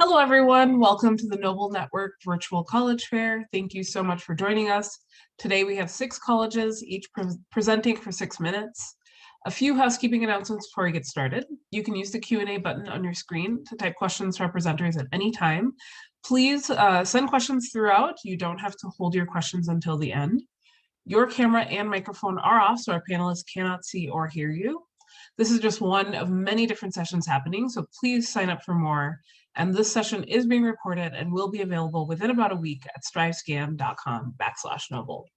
Hello, everyone. Welcome to the Noble Network Virtual College Fair. Thank you so much for joining us. Today, we have 6 colleges, each presenting for 6 minutes. A few housekeeping announcements before we get started. You can use the Q&A button on your screen to type questions to our presenters at any time. Please send questions throughout. You don't have to hold your questions until the end. Your camera and microphone are off, so our panelists cannot see or hear you. This is just one of many different sessions happening, so please sign up for more. And this session is being recorded and will be available within about a week at strivescan.com/noble.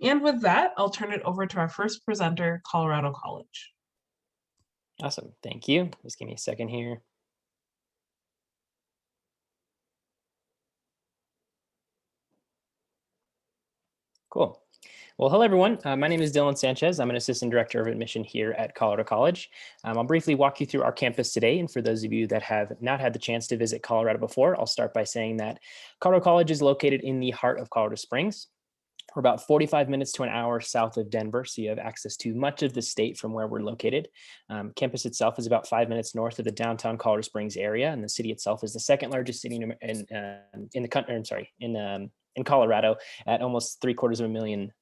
And with that, I'll turn it over to our first presenter, Colorado College. Awesome, thank you. Just give me a second here. Cool. Well, hello, everyone. My name is Dylan Sanchez. I'm an assistant director of admission here at Colorado College. I'll briefly walk you through our campus today. And for those of you that have not had the chance to visit Colorado before, I'll start by saying that Colorado College is located in the heart of Colorado Springs. We're about 45 minutes to an hour south of Denver, so you have access to much of the state from where we're located. Campus itself is about 5 minutes north of the downtown Colorado Springs area, and the city itself is the second largest city in the country. In Colorado, at almost 750,000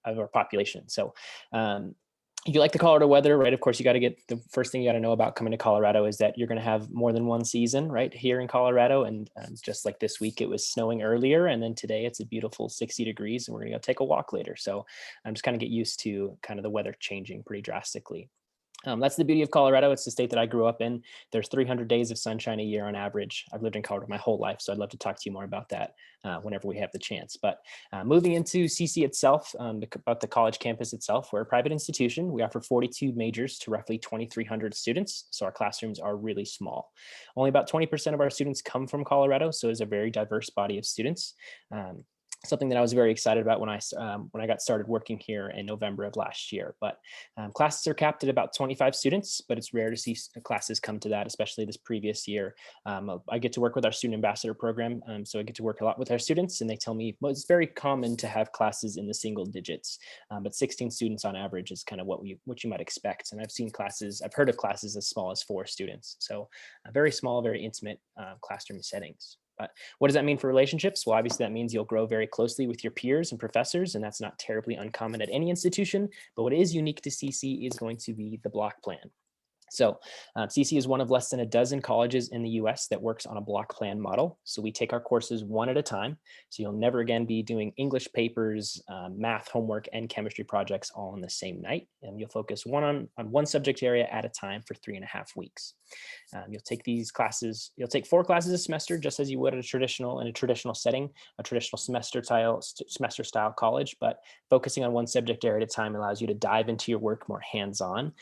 of our population. So if you like the Colorado weather, right, of course, you got to get the first thing you got to know about coming to Colorado is that you're going to have more than one season right here in Colorado. And just like this week, it was snowing earlier. And then today it's a beautiful 60 degrees and we're going to go take a walk later. So I'm just kind of get used to kind of the weather changing pretty drastically. That's the beauty of Colorado. It's the state that I grew up in. There's 300 days of sunshine a year on average. I've lived in Colorado my whole life, so I'd love to talk to you more about that whenever we have the chance. But moving into CC itself, about the college campus itself, we're a private institution. We offer 42 majors to roughly 2,300 students, so our classrooms are really small. Only about 20% of our students come from Colorado, so it's a very diverse body of students. Something that I was very excited about when I got started working here in November of last year. But classes are capped at about 25 students, but it's rare to see classes come to that, especially this previous year. I get to work with our student ambassador program, so I get to work a lot with our students, and they tell me, well, it's very common to have classes in the single digits, but 16 students on average is kind of what you might expect. And I've heard of classes as small as 4 students, so very small, very intimate classroom settings. But what does that mean for relationships? Well, obviously that means you'll grow very closely with your peers and professors, and that's not terribly uncommon at any institution. But what is unique to CC is going to be the block plan. So CC is one of less than a dozen colleges in the US that works on a block plan model. So we take our courses one at a time. So you'll never again be doing English papers, math homework, and chemistry projects all on the same night. And you'll focus on one subject area at a time for 3.5 weeks. You'll take 4 classes a semester, just as you would in a traditional setting, a traditional semester style college, but focusing on one subject area at a time allows you to dive into your work more hands-on.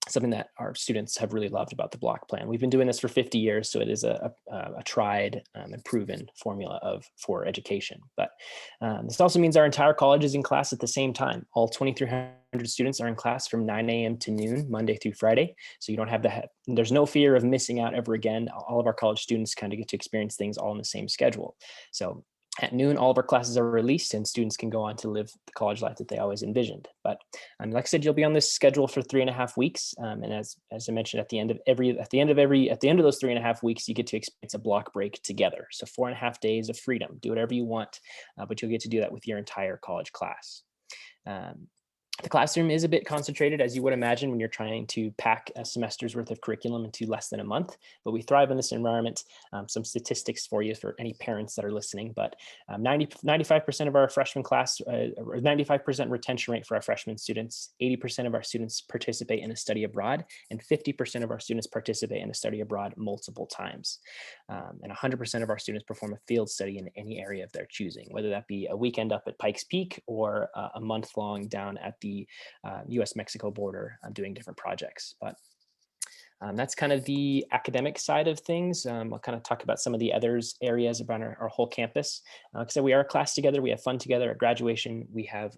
Something that our students have really loved about the block plan. We've been doing this for 50 years, so it is a tried and proven formula for education. But this also means our entire college is in class at the same time. All 2,300 students are in class from 9 a.m. to noon, Monday through Friday. So you don't have there's no fear of missing out ever again. All of our college students kind of get to experience things all in the same schedule. So at noon, all of our classes are released and students can go on to live the college life that they always envisioned. But like I said, you'll be on this schedule for 3.5 weeks. And as I mentioned, at the end of those 3.5 weeks, you get to experience a block break together. So 4.5 days of freedom, do whatever you want, but you'll get to do that with your entire college class. The classroom is a bit concentrated, as you would imagine, when you're trying to pack a semester's worth of curriculum into less than a month, but we thrive in this environment. Some statistics for you for any parents that are listening, but 95% of our freshman class, or 95% retention rate for our freshman students, 80% of our students participate in a study abroad, and 50% of our students participate in a study abroad multiple times. And 100% of our students perform a field study in any area of their choosing, whether that be a weekend up at Pikes Peak or a month long down at the US-Mexico border doing different projects. But that's kind of the academic side of things. I'll kind of talk about some of the other areas about our whole campus. Like I said, we are a class together. We have fun together at graduation. We have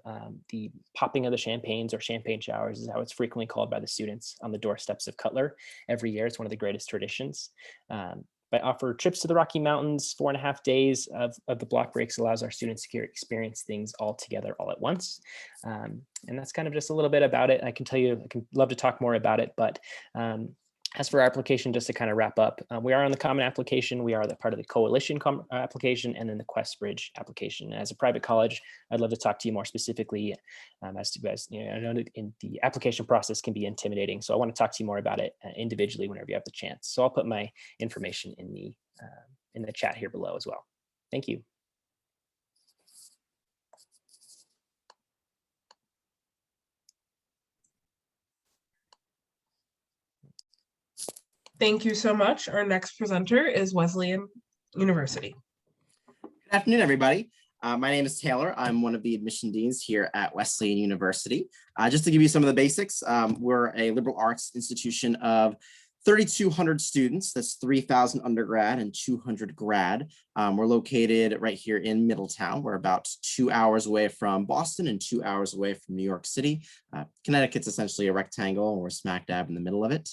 the popping of the champagnes, or champagne showers is how it's frequently called by the students, on the doorsteps of Cutler every year. It's one of the greatest traditions. I offer trips to the Rocky Mountains. 4.5 days of the block breaks allows our students to experience things all together all at once. And that's kind of just a little bit about it. I can love to talk more about it, but As for our application, just to kind of wrap up, we are on the Common application, we are the part of the Coalition application, and then the Quest Bridge application. As a private college, I'd love to talk to you more specifically as to, I know that in the application process can be intimidating, so I want to talk to you more about it individually whenever you have the chance. So I'll put my information in the chat here below as well. Thank you. Thank you so much. Our next presenter is Wesleyan University. Good afternoon, everybody. My name is Taylor. I'm one of the admission deans here at Wesleyan University. Just to give you some of the basics, we're a liberal arts institution of 3,200 students. That's 3,000 undergrad and 200 grad. We're located right here in Middletown. We're about 2 hours away from Boston and 2 hours away from New York City. Connecticut's essentially a rectangle, and we're smack dab in the middle of it.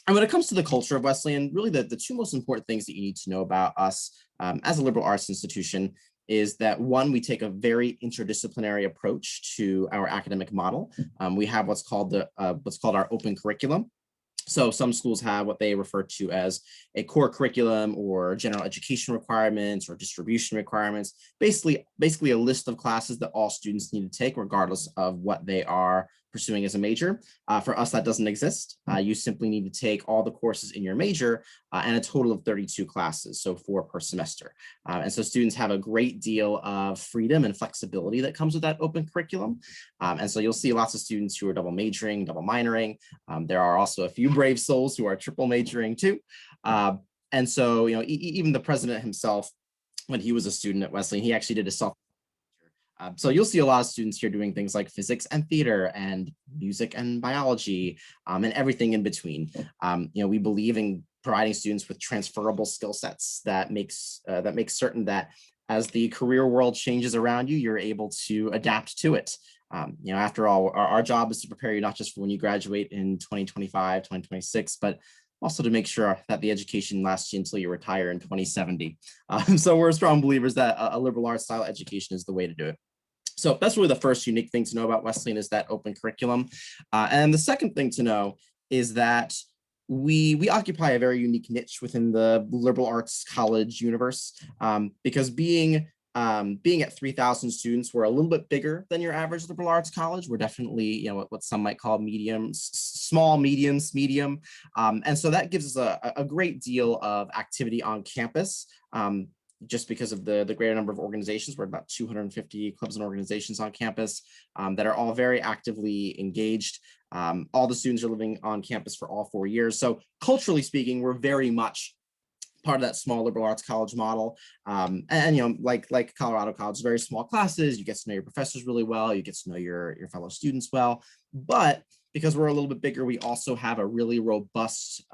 And when it comes to the culture of Wesleyan, really the two most important things that you need to know about us as a liberal arts institution is that, one, we take a very interdisciplinary approach to our academic model. We have what's called our open curriculum. So some schools have what they refer to as a core curriculum or general education requirements or distribution requirements, basically a list of classes that all students need to take regardless of what they are pursuing as a major. For us, that doesn't exist. You simply need to take all the courses in your major and a total of 32 classes, so 4 per semester. And so students have a great deal of freedom and flexibility that comes with that open curriculum. And so you'll see lots of students who are double majoring, double minoring. There are also a few brave souls who are triple majoring too. And so, even the president himself, when he was a student at Wesleyan, he actually did a self. So you'll see a lot of students here doing things like physics and theater and music and biology and everything in between. We believe in providing students with transferable skill sets that makes certain that as the career world changes around you, you're able to adapt to it. After all, our job is to prepare you not just for when you graduate in 2025, 2026, but also to make sure that the education lasts you until you retire in 2070. So we're strong believers that a liberal arts style education is the way to do it. So that's really the first unique thing to know about Wesleyan is that open curriculum. And the second thing to know is that we occupy a very unique niche within the liberal arts college universe because being at 3,000 students, we're a little bit bigger than your average liberal arts college. We're definitely, what some might call small, medium. And so that gives us a great deal of activity on campus. Just because of the greater number of organizations. We're about 250 clubs and organizations on campus that are all very actively engaged. All the students are living on campus for all 4 years. So culturally speaking, we're very much part of that small liberal arts college model. Like Colorado College, very small classes, you get to know your professors really well, you get to know your fellow students well. But because we're a little bit bigger, we also have a really robust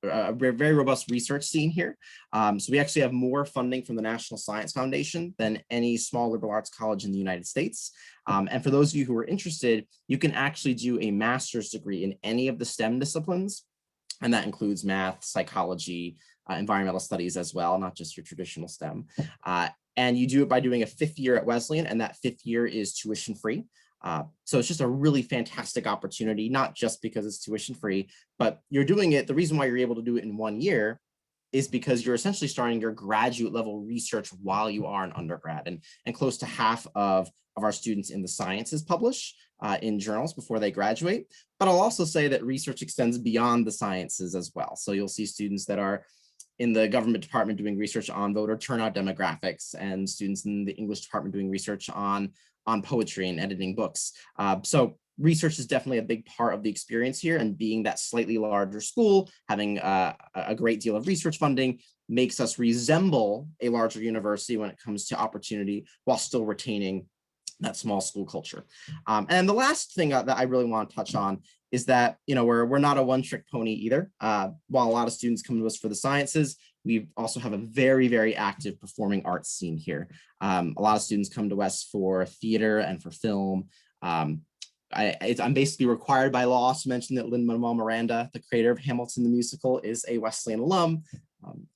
a very robust research scene here. So we actually have more funding from the National Science Foundation than any small liberal arts college in the United States. And for those of you who are interested, you can actually do a master's degree in any of the STEM disciplines. And that includes math, psychology, environmental studies as well, not just your traditional STEM. And you do it by doing a 5th year at Wesleyan, and that 5th year is tuition free. So it's just a really fantastic opportunity, not just because it's tuition free, but you're doing it. The reason why you're able to do it in 1 year is because you're essentially starting your graduate level research while you are an undergrad, and close to half of our students in the sciences publish in journals before they graduate. But I'll also say that research extends beyond the sciences as well. So you'll see students that are in the government department doing research on voter turnout demographics, and students in the English department doing research on poetry and editing books. So research is definitely a big part of the experience here, and being that slightly larger school, having a great deal of research funding makes us resemble a larger university when it comes to opportunity while still retaining that small school culture. And the last thing that I really want to touch on is that, we're not a one-trick pony either. While a lot of students come to us for the sciences, we also have a very, very active performing arts scene here. A lot of students come to us for theater and for film. I'm basically required by law to mention that Lin-Manuel Miranda, the creator of Hamilton the musical, is a Wesleyan alum,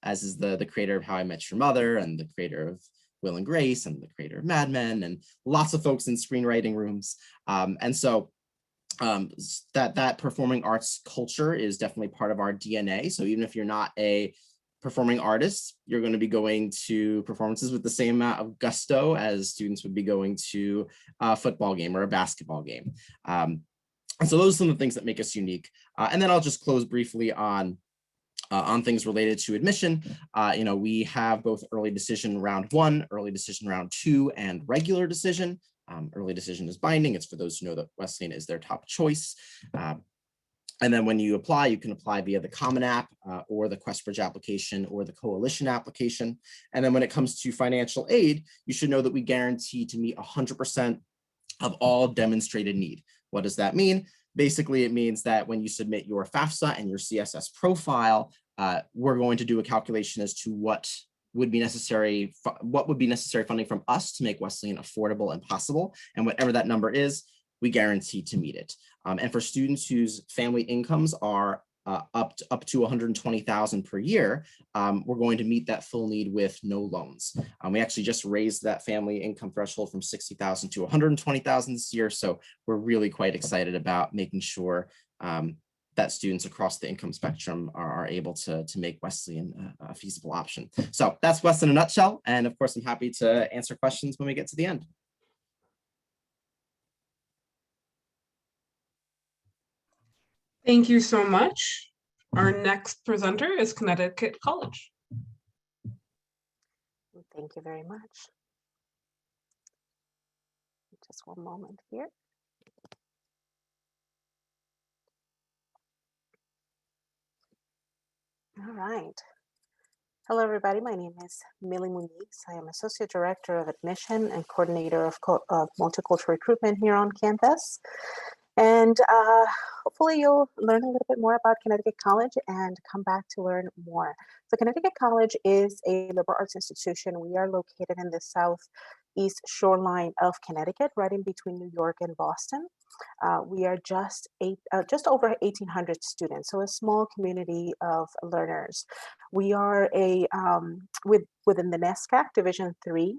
as is the creator of How I Met Your Mother and the creator of Will and Grace and the creator of Mad Men, and lots of folks in screenwriting rooms. And so that performing arts culture is definitely part of our DNA. So even if you're not a performing artist, you're going to be going to performances with the same amount of gusto as students would be going to a football game or a basketball game. And so those are some of the things that make us unique. And then I'll just close briefly on things related to admission. We have both early decision round 1, early decision round 2, and regular decision. Early decision is binding. It's for those who know that Wesleyan is their top choice. And then when you apply, you can apply via the Common App or the QuestBridge application or the Coalition application. And then when it comes to financial aid, you should know that we guarantee to meet 100% of all demonstrated need. What does that mean? Basically, it means that when you submit your FAFSA and your CSS profile, we're going to do a calculation as to what would be necessary funding from us to make Wesleyan affordable and possible. And whatever that number is, we guarantee to meet it. And for students whose family incomes are up to 120,000 per year, we're going to meet that full need with no loans. We actually just raised that family income threshold from 60,000 to 120,000 this year. So we're really quite excited about making sure that students across the income spectrum are able to make Wesleyan a feasible option. So that's Wes in a nutshell. And of course, I'm happy to answer questions when we get to the end. Thank you so much. Our next presenter is Connecticut College. Thank you very much. Just one moment here. All right. Hello, everybody. My name is Millie Muniz. I am Associate Director of Admission and Coordinator of Multicultural Recruitment here on campus. And hopefully you'll learn a little bit more about Connecticut College and come back to learn more. So Connecticut College is a liberal arts institution. We are located in the southeast shoreline of Connecticut, right in between New York and Boston. We are just over 1,800 students, so a small community of learners. We are within the NESCAC Division III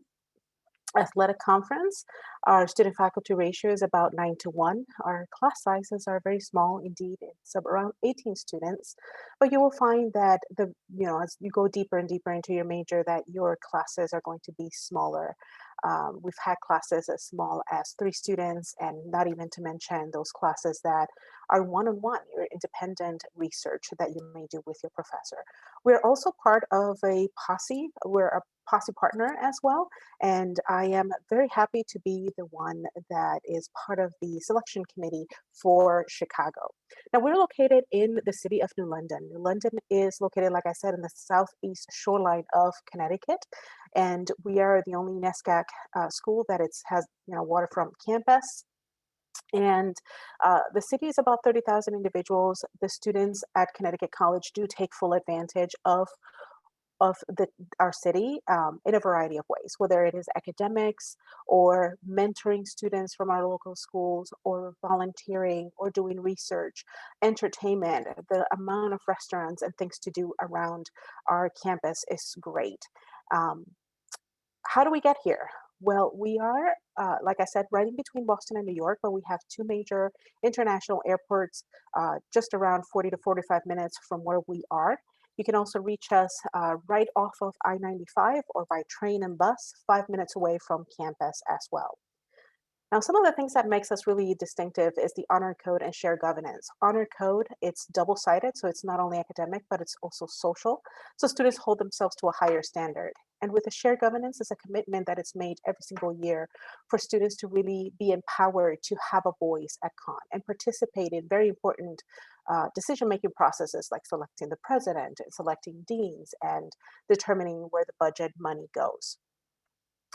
athletic conference. Our student faculty ratio is about 9:1. Our class sizes are very small indeed. It's around 18 students, but you will find that as you go deeper and deeper into your major, that your classes are going to be smaller. We've had classes as small as 3 students, and not even to mention those classes that are one-on-one, your independent research that you may do with your professor. We're also part of a posse. We're a posse partner as well, and I am very happy to be the one that is part of the selection committee for Chicago. Now, we're located in the city of New London. New London is located, like I said, in the southeast shoreline of Connecticut, and we are the only NESCAC school that has waterfront campus. And the city is about 30,000 individuals. The students at Connecticut College do take full advantage of our city in a variety of ways, whether it is academics or mentoring students from our local schools or volunteering or doing research, entertainment. The amount of restaurants and things to do around our campus is great. How do we get here? Well, we are, like I said, right in between Boston and New York, but we have 2 major international airports just around 40 to 45 minutes from where we are. You can also reach us right off of I-95 or by train and bus, 5 minutes away from campus as well. Now, some of the things that makes us really distinctive is the honor code and shared governance. Honor code, it's double-sided, so it's not only academic, but it's also social. So students hold themselves to a higher standard. And with the shared governance, it's a commitment that is made every single year for students to really be empowered to have a voice at Con and participate in very important decision-making processes like selecting the president, selecting deans, and determining where the budget money goes.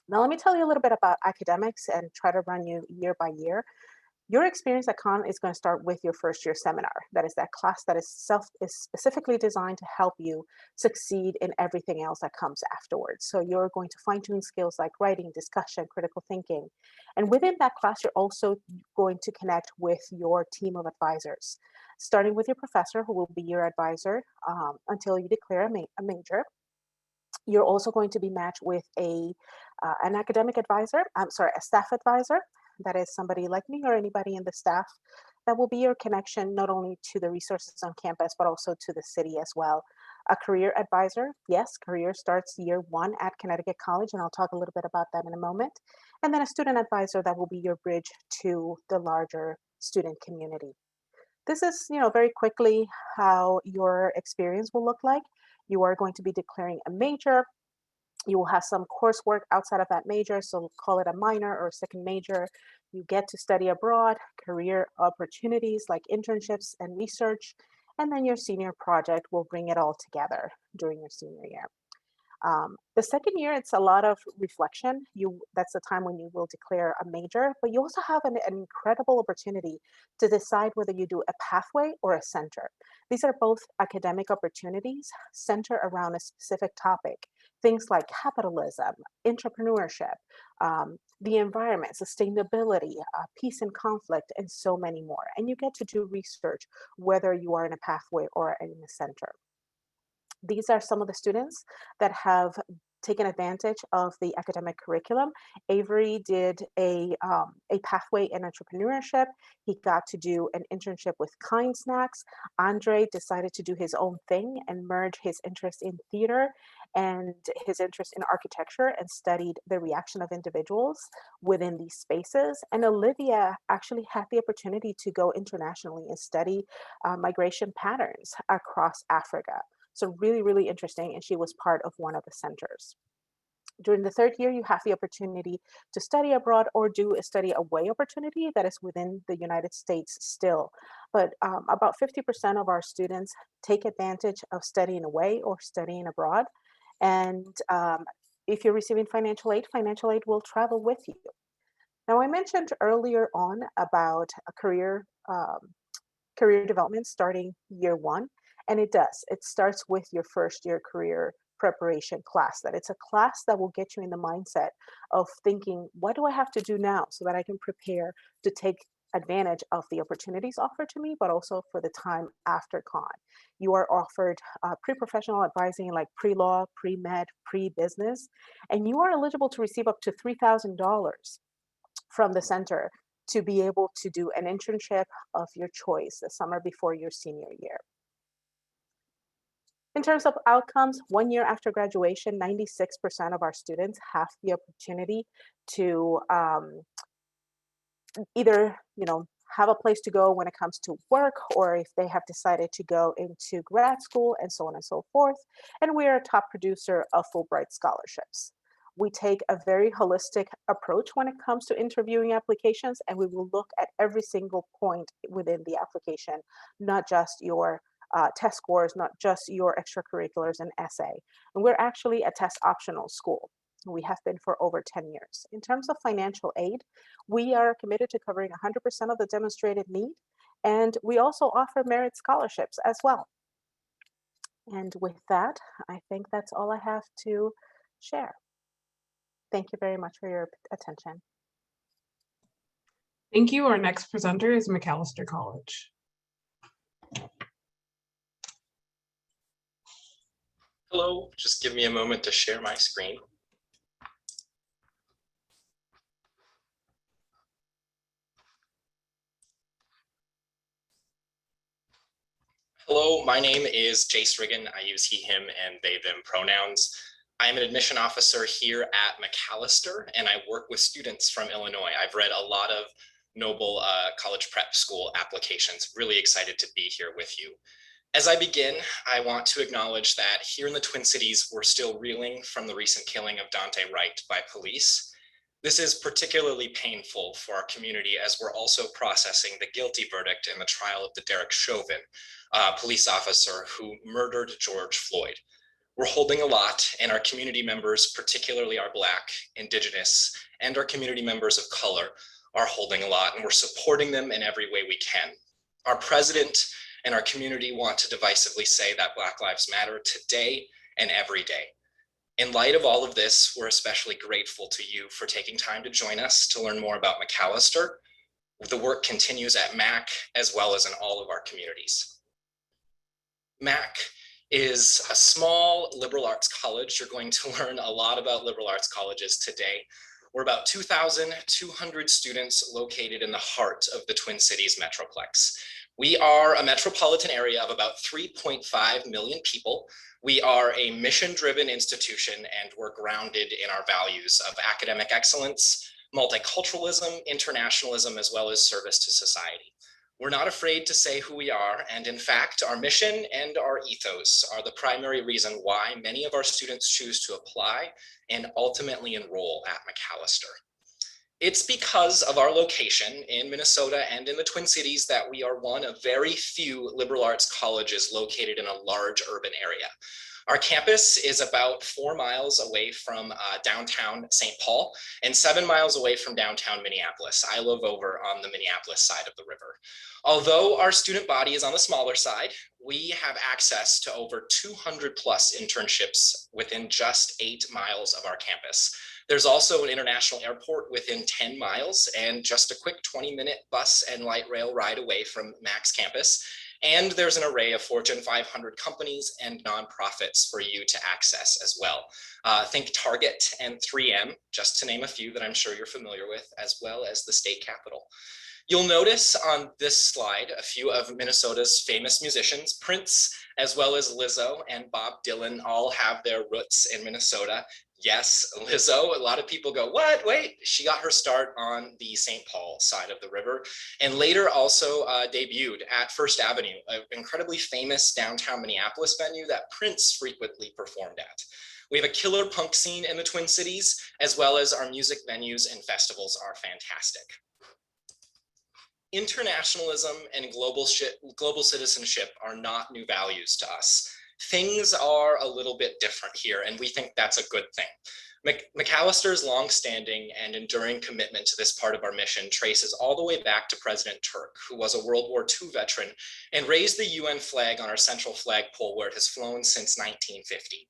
Now, let me tell you a little bit about academics and try to run you year by year. Your experience at Con is going to start with your first year seminar. That is that class that is specifically designed to help you succeed in everything else that comes afterwards. So you're going to fine-tune skills like writing, discussion, critical thinking. And within that class, you're also going to connect with your team of advisors, starting with your professor, who will be your advisor until you declare a major. You're also going to be matched with an academic advisor, a staff advisor. That is somebody like me or anybody in the staff that will be your connection not only to the resources on campus, but also to the city as well. A career advisor, yes, career starts year 1 at Connecticut College, and I'll talk a little bit about that in a moment. And then a student advisor that will be your bridge to the larger student community. This is, very quickly how your experience will look like. You are going to be declaring a major. You will have some coursework outside of that major, so call it a minor or a second major. You get to study abroad, career opportunities like internships and research, and then your senior project will bring it all together during your senior year. The second year, it's a lot of reflection. That's the time when you will declare a major, but you also have an incredible opportunity to decide whether you do a pathway or a center. These are both academic opportunities centered around a specific topic. Things like capitalism, entrepreneurship, the environment, sustainability, peace and conflict, and so many more. And you get to do research whether you are in a pathway or in a center. These are some of the students that have taken advantage of the academic curriculum. Avery did a pathway in entrepreneurship. He got to do an internship with Kind Snacks. Andre decided to do his own thing and merge his interest in theater and his interest in architecture and studied the reaction of individuals within these spaces. And Olivia actually had the opportunity to go internationally and study migration patterns across Africa. So really, really interesting. And she was part of one of the centers. During the third year, you have the opportunity to study abroad or do a study away opportunity that is within the United States still. But about 50% of our students take advantage of studying away or studying abroad. And if you're receiving financial aid will travel with you. Now, I mentioned earlier on about a career development starting year 1. And it does. It starts with your first year career preparation class. That it's a class that will get you in the mindset of thinking, what do I have to do now so that I can prepare to take advantage of the opportunities offered to me, but also for the time after con. You are offered pre-professional advising like pre-law, pre-med, pre-business, and you are eligible to receive up to $3,000 from the center to be able to do an internship of your choice the summer before your senior year. In terms of outcomes, 1 year after graduation, 96% of our students have the opportunity to either, have a place to go when it comes to work, or if they have decided to go into grad school and so on and so forth. And we are a top producer of Fulbright scholarships. We take a very holistic approach when it comes to interviewing applications, and we will look at every single point within the application, not just your test scores, not just your extracurriculars and essay. And we're actually a test optional school. We have been for over 10 years. In terms of financial aid, we are committed to covering 100% of the demonstrated need. And we also offer merit scholarships as well. And with that, I think that's all I have to share. Thank you very much for your attention. Thank you. Our next presenter is Macalester College. Hello, just give me a moment to share my screen. Hello, my name is Jace Riggin. I use he, him, and they, them pronouns. I'm an admission officer here at Macalester, and I work with students from Illinois. I've read a lot of Noble college prep school applications. Really excited to be here with you. As I begin, I want to acknowledge that here in the Twin Cities, we're still reeling from the recent killing of Dante Wright by police. This is particularly painful for our community as we're also processing the guilty verdict in the trial of the Derek Chauvin, police officer who murdered George Floyd. We're holding a lot, and our community members, particularly our Black, Indigenous, and our community members of color are holding a lot, and we're supporting them in every way we can. Our president and our community want to divisively say that Black Lives Matter today and every day. In light of all of this, we're especially grateful to you for taking time to join us to learn more about Macalester. The work continues at MAC as well as in all of our communities. MAC is a small liberal arts college. You're going to learn a lot about liberal arts colleges today. We're about 2,200 students located in the heart of the Twin Cities Metroplex. We are a metropolitan area of about 3.5 million people. We are a mission-driven institution, and we're grounded in our values of academic excellence, multiculturalism, internationalism, as well as service to society. We're not afraid to say who we are, and in fact, our mission and our ethos are the primary reason why many of our students choose to apply and ultimately enroll at Macalester. It's because of our location in Minnesota and in the Twin Cities that we are one of very few liberal arts colleges located in a large urban area. Our campus is about 4 miles away from downtown St. Paul and 7 miles away from downtown Minneapolis. I live over on the Minneapolis side of the river. Although our student body is on the smaller side, we have access to over 200 plus internships within just 8 miles of our campus. There's also an international airport within 10 miles and just a quick 20-minute bus and light rail ride away from Mac's campus. And there's an array of Fortune 500 companies and nonprofits for you to access as well. Think Target and 3M, just to name a few that I'm sure you're familiar with, as well as the state capitol. You'll notice on this slide a few of Minnesota's famous musicians. Prince, as well as Lizzo and Bob Dylan, all have their roots in Minnesota. Yes, Lizzo, a lot of people go, what? Wait, she got her start on the St. Paul side of the river, and later also debuted at First Avenue, an incredibly famous downtown Minneapolis venue that Prince frequently performed at. We have a killer punk scene in the Twin Cities, as well as our music venues and festivals are fantastic. Internationalism and global citizenship are not new values to us. Things are a little bit different here, and we think that's a good thing. Macalester's longstanding and enduring commitment to this part of our mission traces all the way back to President Turk, who was a World War II veteran and raised the UN flag on our central flagpole where it has flown since 1950.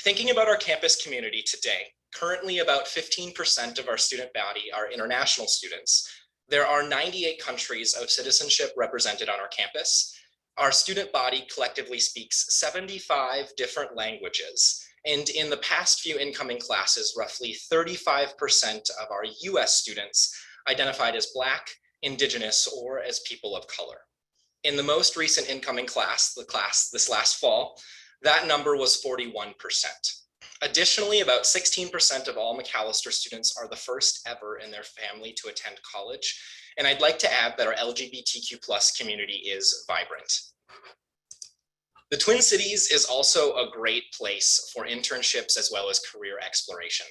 Thinking about our campus community today, currently about 15% of our student body are international students. There are 98 countries of citizenship represented on our campus. Our student body collectively speaks 75 different languages. And in the past few incoming classes, roughly 35% of our US students identified as Black, Indigenous, or as people of color. In the most recent incoming class, this last fall, that number was 41%. Additionally, about 16% of all Macalester students are the first ever in their family to attend college. And I'd like to add that our LGBTQ+ community is vibrant. The Twin Cities is also a great place for internships as well as career exploration.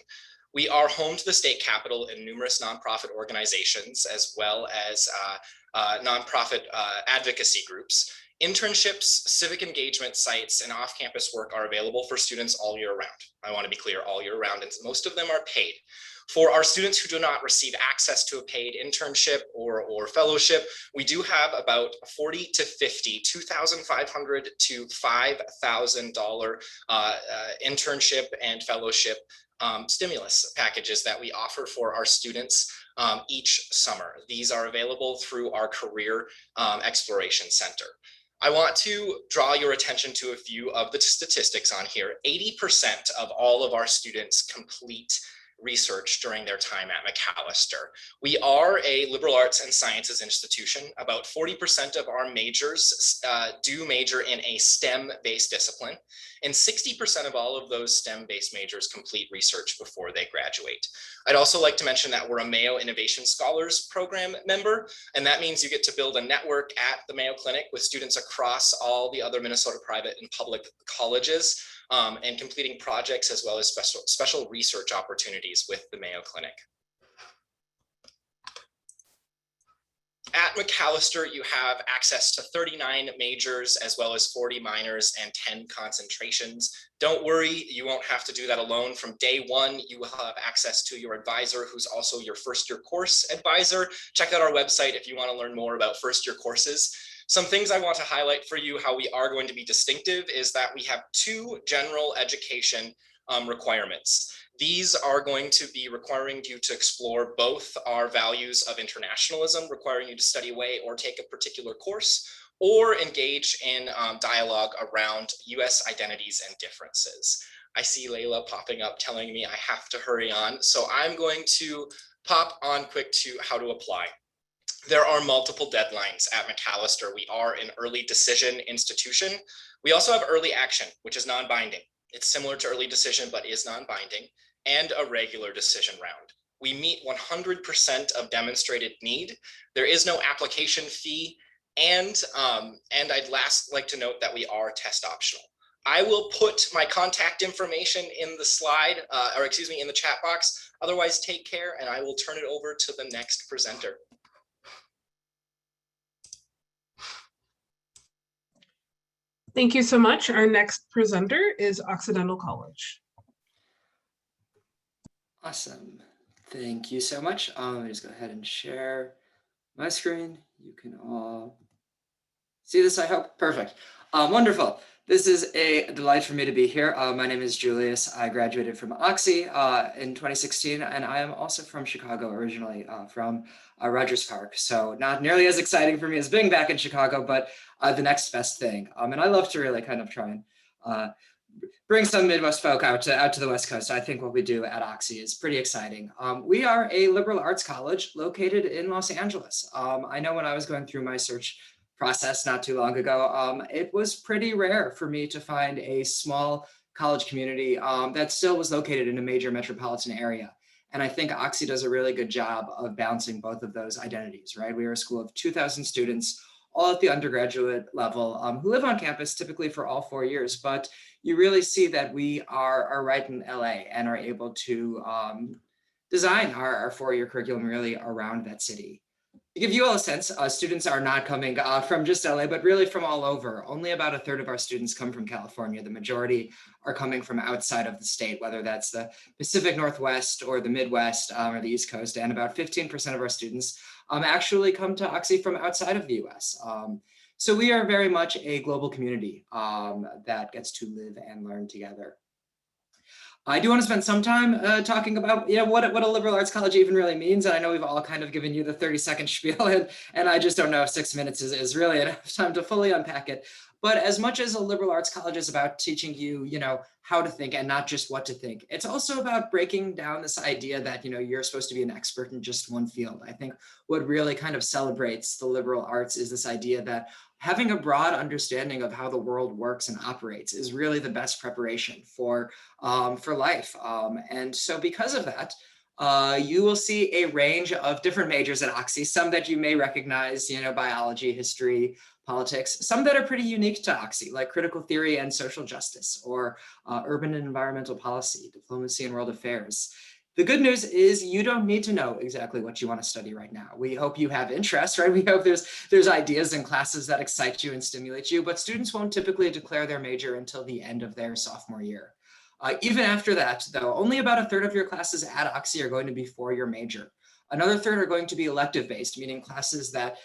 We are home to the state capitol and numerous nonprofit organizations, as well as nonprofit advocacy groups. Internships, civic engagement sites, and off-campus work are available for students all year round. I want to be clear, all year round, and most of them are paid. For our students who do not receive access to a paid internship or fellowship, we do have about 40 to 50, $2,500 to $5,000 internship and fellowship stimulus packages that we offer for our students each summer. These are available through our Career Exploration Center. I want to draw your attention to a few of the statistics on here. 80% of all of our students complete research during their time at Macalester. We are a liberal arts and sciences institution. About 40% of our majors do major in a STEM-based discipline, and 60% of all of those STEM-based majors complete research before they graduate. I'd also like to mention that we're a Mayo Innovation Scholars Program member, and that means you get to build a network at the Mayo Clinic with students across all the other Minnesota private and public colleges, and completing projects as well as special research opportunities with the Mayo Clinic. At Macalester, you have access to 39 majors as well as 40 minors and 10 concentrations. Don't worry, you won't have to do that alone. From day one, you will have access to your advisor, who's also your first year course advisor. Check out our website if you want to learn more about first year courses. Some things I want to highlight for you, how we are going to be distinctive, is that we have 2 general education requirements. These are going to be requiring you to explore both our values of internationalism, requiring you to study away or take a particular course, or engage in dialogue around US identities and differences. I see Layla popping up telling me I have to hurry on. So I'm going to pop on quick to how to apply. There are multiple deadlines at Macalester. We are an early decision institution. We also have early action, which is non-binding. It's similar to early decision, but is non-binding, and a regular decision round. We meet 100% of demonstrated need. There is no application fee, and I'd last like to note that we are test optional. I will put my contact information in the slide, in the chat box. Otherwise, take care, and I will turn it over to the next presenter. Thank you so much. Our next presenter is Occidental College. Awesome. Thank you so much. Let me just go ahead and share my screen. You can all see this, I hope. Perfect. Wonderful. This is a delight for me to be here. My name is Julius. I graduated from Oxy in 2016, and I am also from Chicago originally, from Rogers Park. So not nearly as exciting for me as being back in Chicago, but the next best thing. And I love to really kind of try and bring some Midwest folk out to the West Coast. I think what we do at Oxy is pretty exciting. We are a liberal arts college located in Los Angeles. I know when I was going through my search process not too long ago, it was pretty rare for me to find a small college community that still was located in a major metropolitan area. And I think Oxy does a really good job of balancing both of those identities, right? We are a school of 2,000 students, all at the undergraduate level, who live on campus typically for all 4 years, but you really see that we are right in LA and are able to design our 4-year curriculum really around that city. To give you all a sense, students are not coming from just LA, but really from all over. Only about 1/3 of our students come from California. The majority are coming from outside of the state, whether that's the Pacific Northwest or the Midwest or the East Coast. And about 15% of our students actually come to Oxy from outside of the US. So we are very much a global community that gets to live and learn together. I do want to spend some time talking about what a liberal arts college even really means. And I know we've all kind of given you the 30-second spiel, and I just don't know if 6 minutes is really enough time to fully unpack it. But as much as a liberal arts college is about teaching you, how to think and not just what to think, it's also about breaking down this idea that, you're supposed to be an expert in just one field. I think what really kind of celebrates the liberal arts is this idea that having a broad understanding of how the world works and operates is really the best preparation for life. And so because of that, you will see a range of different majors at Oxy, some that you may recognize, biology, history, politics, some that are pretty unique to Oxy, like critical theory and social justice, or urban and environmental policy, diplomacy and world affairs. The good news is you don't need to know exactly what you want to study right now. We hope you have interest, right? We hope there's ideas and classes that excite you and stimulate you, but students won't typically declare their major until the end of their sophomore year. Even after that, though, only about 1/3 of your classes at Oxy are going to be for your major. Another 1/3 are going to be elective based, meaning classes that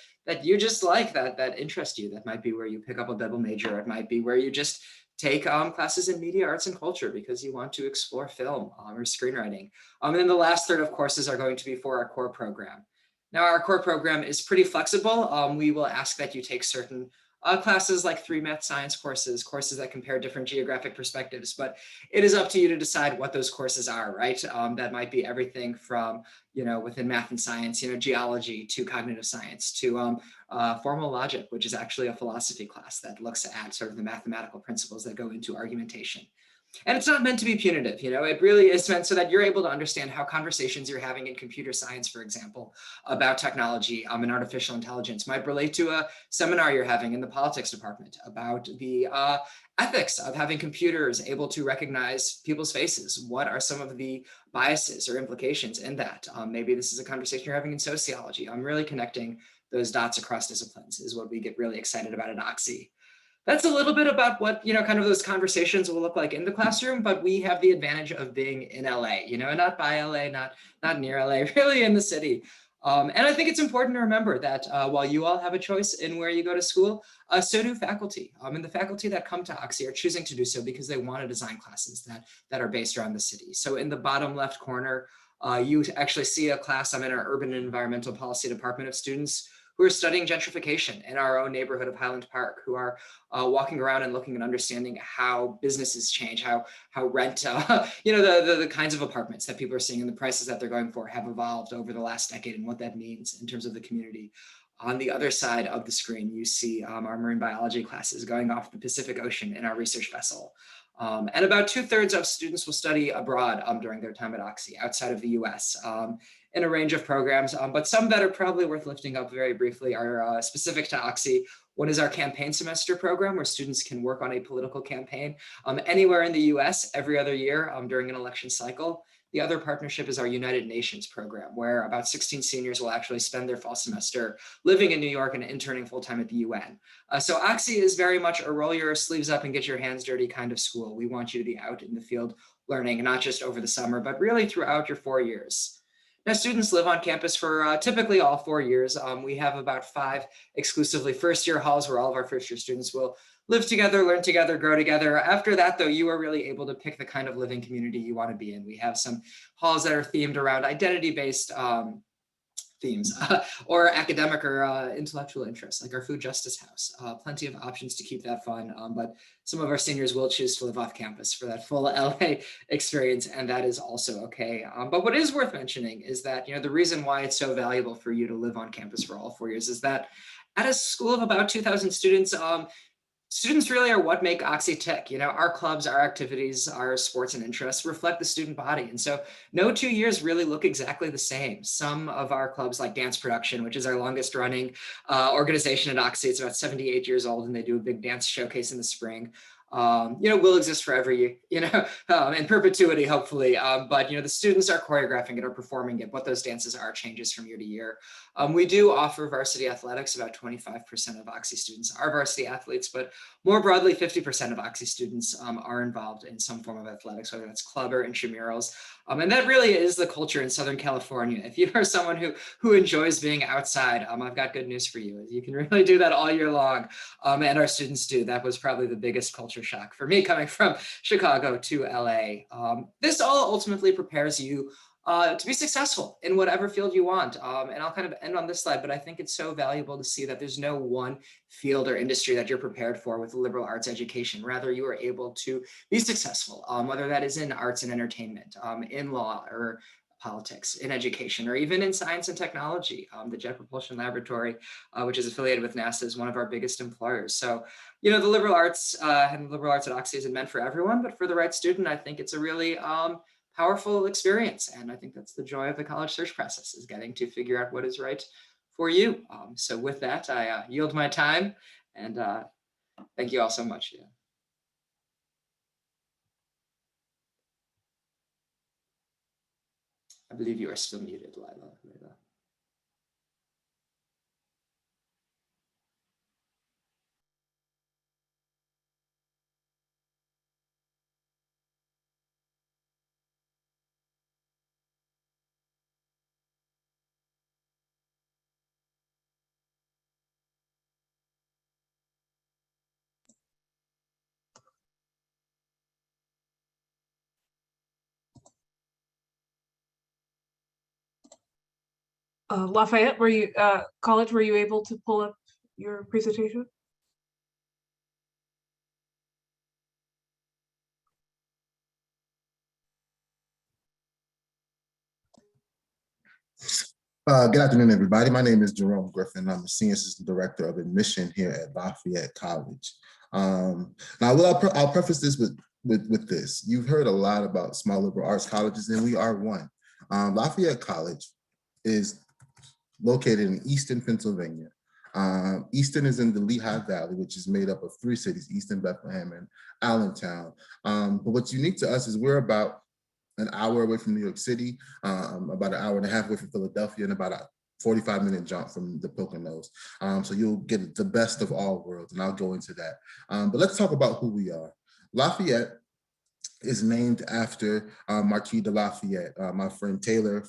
you just like, that interest you. That might be where you pick up a double major. It might be where you just take classes in media arts and culture because you want to explore film or screenwriting. And then the last 1/3 of courses are going to be for our core program. Now, our core program is pretty flexible. We will ask that you take certain classes like 3 math science courses that compare different geographic perspectives, but it is up to you to decide what those courses are, right? That might be everything from, within math and science, geology to cognitive science to formal logic, which is actually a philosophy class that looks at sort of the mathematical principles that go into argumentation. And it's not meant to be punitive, it really is meant so that you're able to understand how conversations you're having in computer science, for example, about technology and artificial intelligence might relate to a seminar you're having in the politics department about the ethics of having computers able to recognize people's faces. What are some of the biases or implications in that? Maybe this is a conversation you're having in sociology. I'm really connecting those dots across disciplines is what we get really excited about at Oxy. That's a little bit about what, kind of those conversations will look like in the classroom, but we have the advantage of being in LA, not by LA, not near LA, really in the city. And I think it's important to remember that while you all have a choice in where you go to school, so do faculty. And the faculty that come to Oxy are choosing to do so because they want to design classes that are based around the city. So in the bottom left corner, you actually see a class. I'm in our urban and environmental policy department of students who are studying gentrification in our own neighborhood of Highland Park, who are walking around and looking and understanding how businesses change, how rent, the kinds of apartments that people are seeing and the prices that they're going for have evolved over the last decade and what that means in terms of the community. On the other side of the screen, you see our marine biology classes going off the Pacific Ocean in our research vessel. And about 2/3 of students will study abroad during their time at Oxy, outside of the US, in a range of programs. But some that are probably worth lifting up very briefly are specific to Oxy. One is our campaign semester program, where students can work on a political campaign anywhere in the US every other year during an election cycle. The other partnership is our United Nations program, where about 16 seniors will actually spend their fall semester living in New York and interning full-time at the UN. So Oxy is very much a roll your sleeves up and get your hands dirty kind of school. We want you to be out in the field learning, not just over the summer, but really throughout your 4 years. Now, students live on campus for typically all 4 years. We have about 5 exclusively first-year halls where all of our first-year students will live together, learn together, grow together. After that, though, you are really able to pick the kind of living community you want to be in. We have some halls that are themed around identity-based themes or academic or intellectual interests, like our food justice house. Plenty of options to keep that fun, but some of our seniors will choose to live off campus for that full LA experience, and that is also okay. But what is worth mentioning is that, the reason why it's so valuable for you to live on campus for all 4 years is that at a school of about 2,000 students, students really are what make Oxy tick. Our clubs, our activities, our sports and interests reflect the student body. And so no 2 years really look exactly the same. Some of our clubs, like dance production, which is our longest running organization at Oxy, it's about 78 years old, and they do a big dance showcase in the spring. Will exist forever, in perpetuity, hopefully. But the students are choreographing it or performing it. What those dances are changes from year to year. We do offer varsity athletics. About 25% of Oxy students are varsity athletes, but more broadly, 50% of Oxy students are involved in some form of athletics, whether that's club or intramurals. And that really is the culture in Southern California. If you are someone who enjoys being outside, I've got good news for you. You can really do that all year long, and our students do. That was probably the biggest culture shock for me coming from Chicago to LA. This all ultimately prepares you to be successful in whatever field you want. And I'll kind of end on this slide, but I think it's so valuable to see that there's no one field or industry that you're prepared for with liberal arts education. Rather, you are able to be successful, whether that is in arts and entertainment, in law or politics, in education, or even in science and technology. The Jet Propulsion Laboratory, which is affiliated with NASA, is one of our biggest employers. So, the liberal arts and the liberal arts at Oxy isn't meant for everyone, but for the right student, I think it's a really powerful experience. And I think that's the joy of the college search process, is getting to figure out what is right for you. So with that, I yield my time, and thank you all so much. Yeah. I believe you are still muted, Lila. Lafayette, College, were you able to pull up your presentation? Good afternoon, everybody. My name is Jerome Griffin. I'm the Senior Assistant Director of Admission here at Lafayette College. Now, I'll preface this with this. You've heard a lot about small liberal arts colleges, and we are one. Lafayette College is located in Easton, Pennsylvania. Easton is in the Lehigh Valley, which is made up of 3 cities, Easton, Bethlehem, and Allentown. But what's unique to us is we're about an hour away from New York City, about an hour and a half away from Philadelphia, and about a 45-minute jump from the Poconos. So you'll get the best of all worlds, and I'll go into that. But let's talk about who we are. Lafayette is named after Marquis de Lafayette. My friend Taylor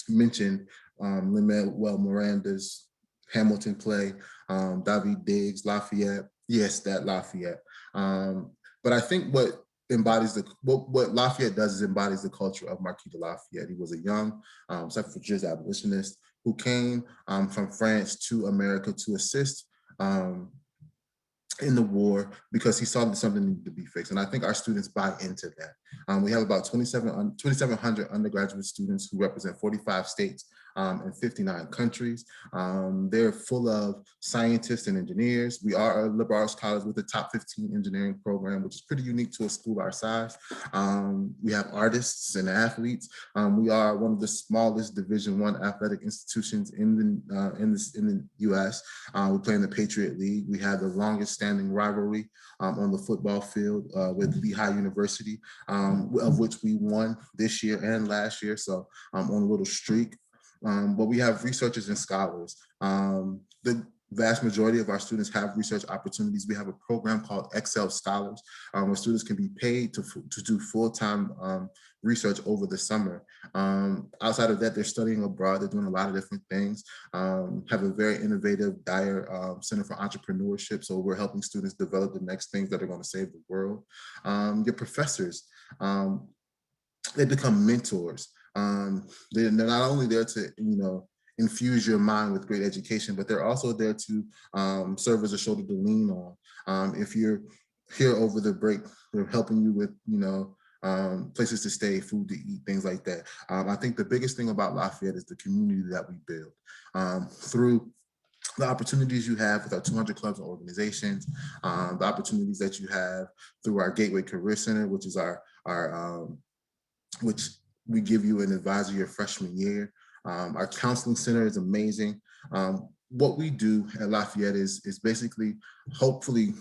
mentioned Lin-Manuel Miranda's Hamilton play, David Diggs, Lafayette. Yes, that Lafayette. But I think what Lafayette does is embodies the culture of Marquis de Lafayette. He was a young suffragist abolitionist who came from France to America to assist in the war because he saw that something needed to be fixed. And I think our students buy into that. We have about 2,700 undergraduate students who represent 45 states and 59 countries. They're full of scientists and engineers. We are a liberal arts college with a top 15 engineering program, which is pretty unique to a school our size. We have artists and athletes. We are one of the smallest Division I athletic institutions in the U.S. We play in the Patriot League. We have the longest standing rivalry on the football field with Lehigh University, of which we won this year and last year. So on a little streak. But we have researchers and scholars. The vast majority of our students have research opportunities. We have a program called Excel Scholars, where students can be paid to do full-time research over the summer. Outside of that, they're studying abroad. They're doing a lot of different things. Have a very innovative Dyer Center for Entrepreneurship. So we're helping students develop the next things that are going to save the world. Your professors, they become mentors. They're not only there to, infuse your mind with great education, but they're also there to serve as a shoulder to lean on. If you're here over the break, they're helping you with, places to stay, food to eat, things like that. I think the biggest thing about Lafayette is the community that we build through the opportunities you have with our 200 clubs and organizations, the opportunities that you have through our Gateway Career Center, which is which we give you an advisor your freshman year. Our counseling center is amazing. What we do at Lafayette is basically hopefully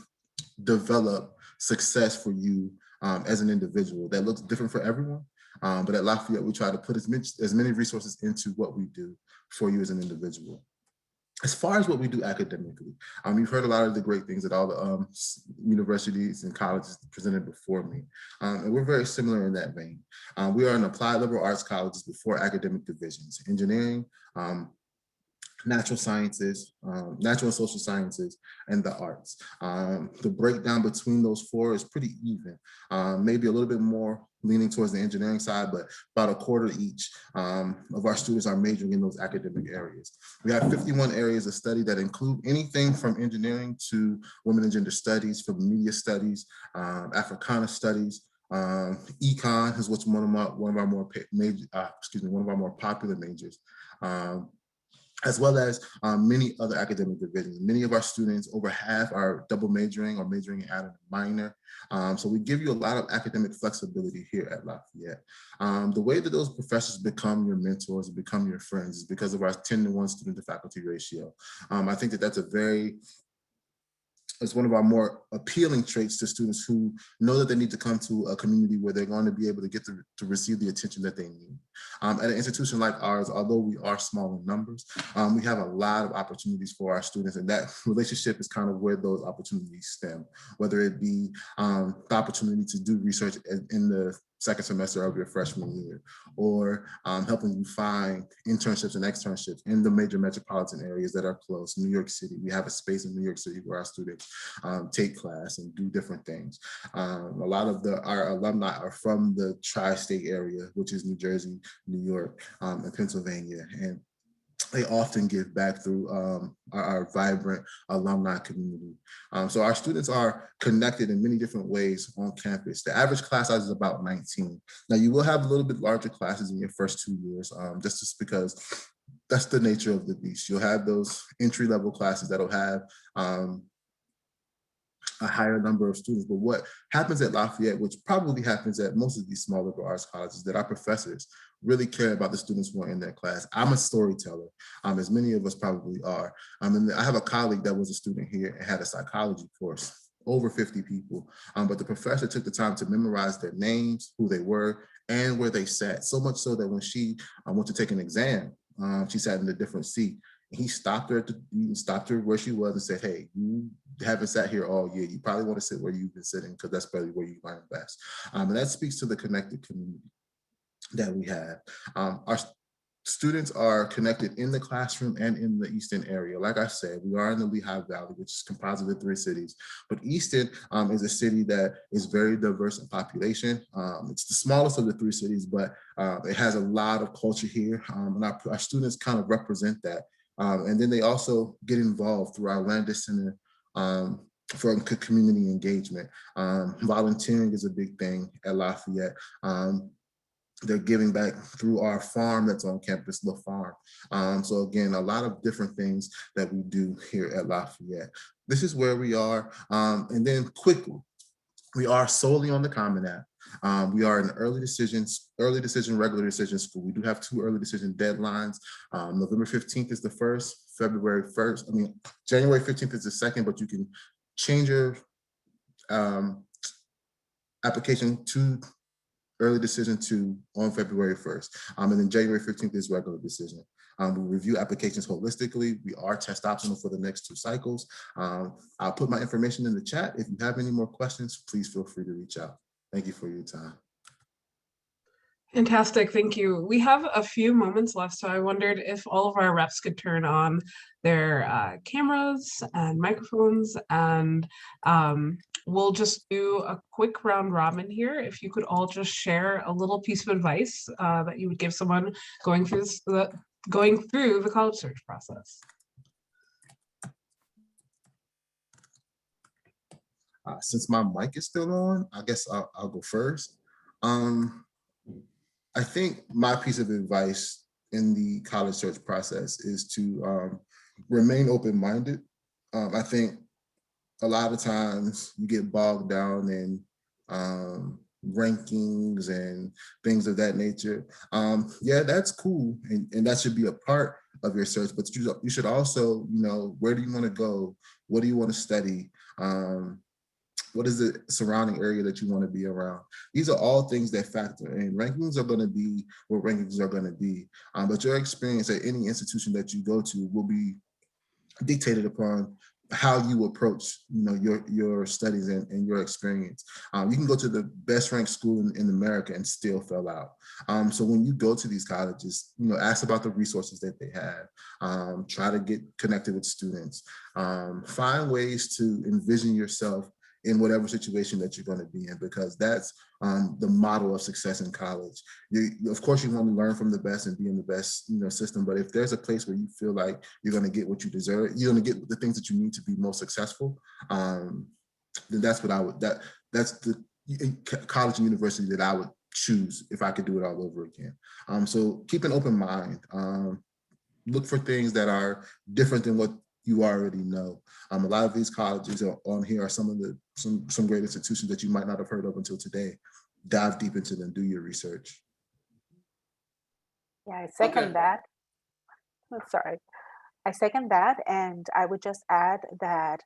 develop success for you as an individual. That looks different for everyone, but at Lafayette, we try to put as many resources into what we do for you as an individual. As far as what we do academically, you've heard a lot of the great things that all the universities and colleges presented before me. And we're very similar in that vein. We are an applied liberal arts colleges with 4 academic divisions: engineering, natural sciences, natural and social sciences, and the arts. The breakdown between those 4 is pretty even, maybe a little bit more leaning towards the engineering side, but about a quarter each of our students are majoring in those academic areas. We have 51 areas of study that include anything from engineering to women and gender studies, from media studies, Africana studies. Econ is what's one of our more popular majors. As well as many other academic divisions. Many of our students, over half, are double majoring or majoring in added minor. So we give you a lot of academic flexibility here at Lafayette. The way that those professors become your mentors, become your friends, is because of our 10-to-1 student to faculty ratio. I think that that's it's one of our more appealing traits to students who know that they need to come to a community where they're going to be able to get to receive the attention that they need. At an institution like ours, although we are small in numbers, we have a lot of opportunities for our students, and that relationship is kind of where those opportunities stem, whether it be the opportunity to do research in the second semester of your freshman year, or helping you find internships and externships in the major metropolitan areas that are close. New York City, we have a space in New York City where our students take class and do different things. A lot of our alumni are from the tri-state area, which is New Jersey, New York, and Pennsylvania. And they often give back through our vibrant alumni community. So our students are connected in many different ways on campus. The average class size is about 19. Now, you will have a little bit larger classes in your first 2 years, just because that's the nature of the beast. You'll have those entry-level classes that'll have a higher number of students. But what happens at Lafayette, which probably happens at most of these small liberal arts colleges, that our professors really care about the students who are in their class. I'm a storyteller, as many of us probably are. And I have a colleague that was a student here and had a psychology course, over 50 people. But the professor took the time to memorize their names, who they were, and where they sat. So much so that when she went to take an exam, she sat in a different seat. He stopped her where she was and said, "Hey, you haven't sat here all year. You probably want to sit where you've been sitting, because that's probably where you learn best." And that speaks to the connected community that we have. Our students are connected in the classroom and in the Easton area. Like I said, we are in the Lehigh Valley, which is composed of the 3 cities. But Easton is a city that is very diverse in population. It's the smallest of the 3 cities, but it has a lot of culture here. And our students kind of represent that. And then they also get involved through our Landis Center for community engagement. Volunteering is a big thing at Lafayette. They're giving back through our farm that's on campus, the farm. So again, a lot of different things that we do here at Lafayette. This is where we are. And then quickly, we are solely on the Common App. We are an early decision, regular decision school. We do have 2 early decision deadlines. November 15th is the first, January 15th is the second, but you can change your application to early decision on February 1st. And then January 15th is regular decision. We review applications holistically. We are test optional for the next 2 cycles. I'll put my information in the chat. If you have any more questions, please feel free to reach out. Thank you for your time. Fantastic, thank you. We have a few moments left, so I wondered if all of our reps could turn on their cameras and microphones, and we'll just do a quick round robin here. If you could all just share a little piece of advice that you would give someone going through the college search process. Since my mic is still on, I guess I'll go first. I think my piece of advice in the college search process is to remain open-minded. I think a lot of times you get bogged down in rankings and things of that nature. Yeah, that's cool, and that should be a part of your search, but you should also, where do you want to go? What do you want to study? What is the surrounding area that you want to be around? These are all things that factor in. Rankings are going to be what rankings are going to be, but your experience at any institution that you go to will be dictated upon how you approach, your studies and your experience. You can go to the best ranked school in America and still fail out. So when you go to these colleges, ask about the resources that they have. Try to get connected with students. Find ways to envision yourself in whatever situation that you're going to be in, because that's the model of success in college. Of course, you want to learn from the best and be in the best system, but if there's a place where you feel like you're going to get what you deserve, you're going to get the things that you need to be most successful, then that's what that's the college and university that I would choose if I could do it all over again. So keep an open mind. Look for things that are different than what you already know. A lot of these colleges on here are some great institutions that you might not have heard of until today. Dive deep into them, do your research. Yeah, I second that. Oh, sorry. I second that, and I would just add that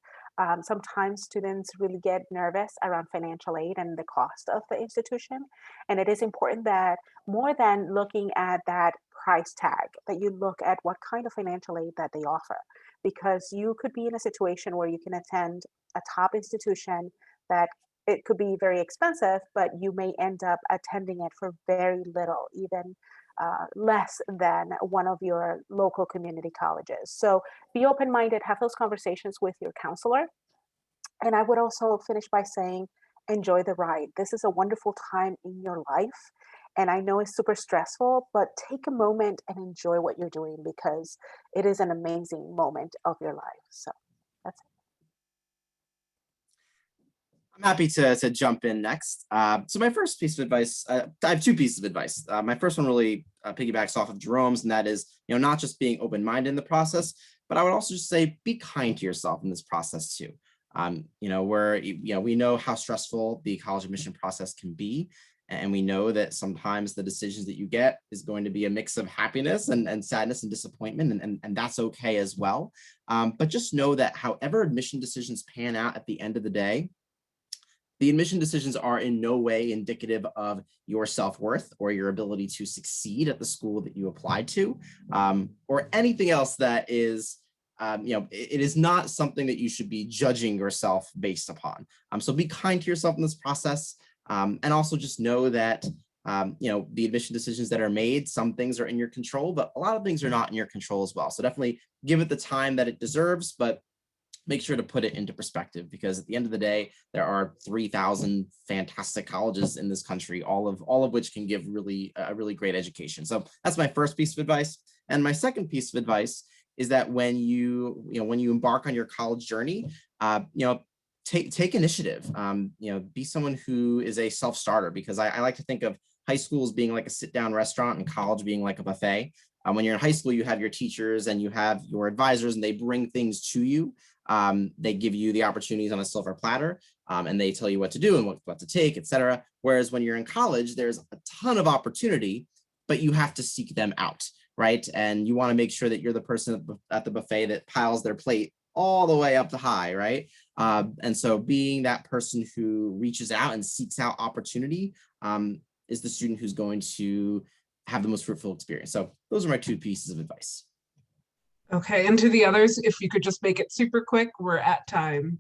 sometimes students really get nervous around financial aid and the cost of the institution. And it is important that more than looking at that price tag, that you look at what kind of financial aid that they offer. Because you could be in a situation where you can attend a top institution that it could be very expensive, but you may end up attending it for very little, even less than one of your local community colleges. So be open-minded, have those conversations with your counselor. And I would also finish by saying, enjoy the ride. This is a wonderful time in your life. And I know it's super stressful, but take a moment and enjoy what you're doing, because it is an amazing moment of your life. So that's it. I'm happy to jump in next. So my first piece of advice, I have 2 pieces of advice. My first one really piggybacks off of Jerome's, and that is, not just being open-minded in the process, but I would also just say, be kind to yourself in this process too. We know how stressful the college admission process can be. And we know that sometimes the decisions that you get is going to be a mix of happiness and sadness and disappointment, and that's okay as well. But just know that however admission decisions pan out at the end of the day, the admission decisions are in no way indicative of your self-worth or your ability to succeed at the school that you applied to, or anything else that is, it is not something that you should be judging yourself based upon. So be kind to yourself in this process. And also just know that the admission decisions that are made, some things are in your control, but a lot of things are not in your control as well. So definitely give it the time that it deserves, but make sure to put it into perspective, because at the end of the day, there are 3,000 fantastic colleges in this country, all of which can give a really great education. So that's my first piece of advice. And my second piece of advice is that when you embark on your college journey, take initiative. Be someone who is a self-starter, because I like to think of high school as being like a sit-down restaurant and college being like a buffet. When you're in high school, you have your teachers and you have your advisors, and they bring things to you. They give you the opportunities on a silver platter, and they tell you what to do and what to take, etc. Whereas when you're in college, there's a ton of opportunity, but you have to seek them out, right? And you want to make sure that you're the person at the buffet that piles their plate all the way up to high, right? And so being that person who reaches out and seeks out opportunity is the student who's going to have the most fruitful experience. So those are my two pieces of advice. Okay, and to the others, if you could just make it super quick, we're at time.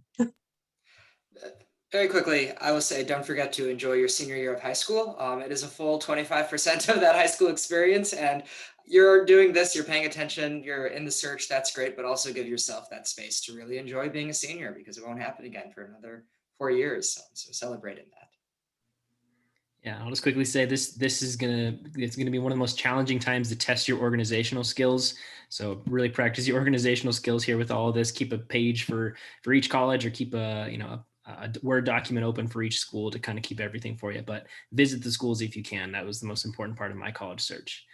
Very quickly, I will say, don't forget to enjoy your senior year of high school. It is a full 25% of that high school experience, and you're doing this, you're paying attention, you're in the search, that's great, but also give yourself that space to really enjoy being a senior, because it won't happen again for another 4 years. So celebrating that. Yeah, I'll just quickly say it's gonna be one of the most challenging times to test your organizational skills. So really practice your organizational skills here with all of this. Keep a page for each college, or keep a Word document open for each school to kind of keep everything for you. But visit the schools if you can. That was the most important part of my college search.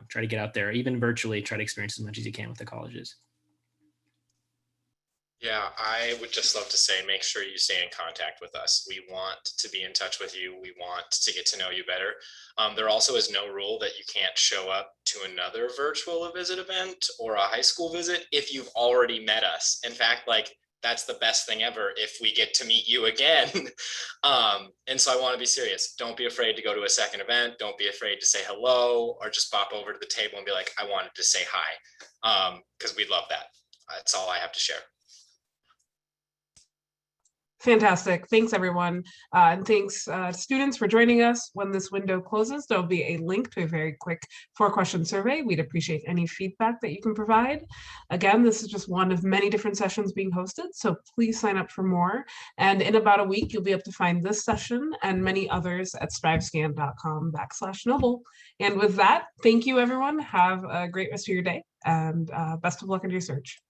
Try to get out there, even virtually. Try to experience as much as you can with the colleges. Yeah, I would just love to say, make sure you stay in contact with us. We want to be in touch with you. We want to get to know you better. There also is no rule that you can't show up to another virtual visit event or a high school visit if you've already met us. In fact, that's the best thing ever if we get to meet you again. And so I want to be serious. Don't be afraid to go to a second event. Don't be afraid to say hello, or just pop over to the table and be like, I wanted to say hi, because we'd love that. That's all I have to share. Fantastic. Thanks, everyone. And thanks, students, for joining us. When this window closes, there'll be a link to a very quick 4-question survey. We'd appreciate any feedback that you can provide. Again, this is just one of many different sessions being hosted, so please sign up for more. And in about a week, you'll be able to find this session and many others at strivescan.com/Noble. And with that, thank you, everyone. Have a great rest of your day, and best of luck in your search.